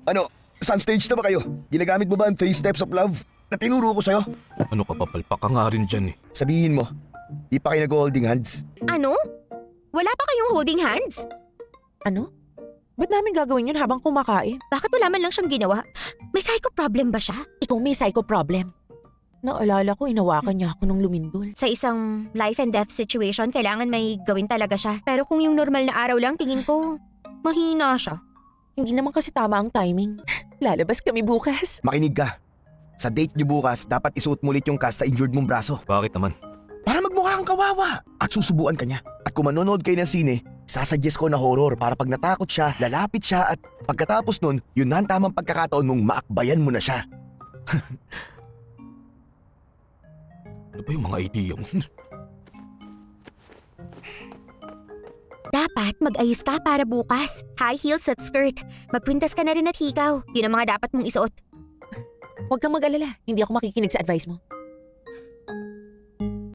Ano, saan stage na ba kayo? Ginagamit mo ba ang 3 steps of love na tinuro ko sa'yo? Ano ka papalpak ka nga rin dyan eh. Sabihin mo, di pa kayo nag-holding hands? Ano? Wala pa kayong holding hands? Ano? Ba't namin gagawin yun habang kumakain? Bakit wala man lang siyang ginawa? May psycho problem ba siya? Ikaw may psycho problem. Naalala ko, inawakan niya ako nung lumindol. Sa isang life and death situation, kailangan may gawin talaga siya. Pero kung yung normal na araw lang, tingin ko, mahina siya. Hindi naman kasi tama ang timing. Lalabas kami bukas. Makinig ka. Sa date niyo bukas, dapat isuot mo ulit yung cast sa injured mong braso. Bakit naman? Para magmukha kang kawawa. At susubuan ka niya. At kung manonood kayo ng sine, sasuggest ko na horror para pag natakot siya, lalapit siya at pagkatapos nun, yun na ang tamang pagkakataon mong maakbayan mo na siya. Ano ba yung mga idea mo? Dapat mag-ayos ka para bukas. High heels at skirt. Magkwintas ka na rin at hikaw. Yun ang mga dapat mong isuot. Huwag kang mag-alala. Hindi ako makikinig sa advice mo.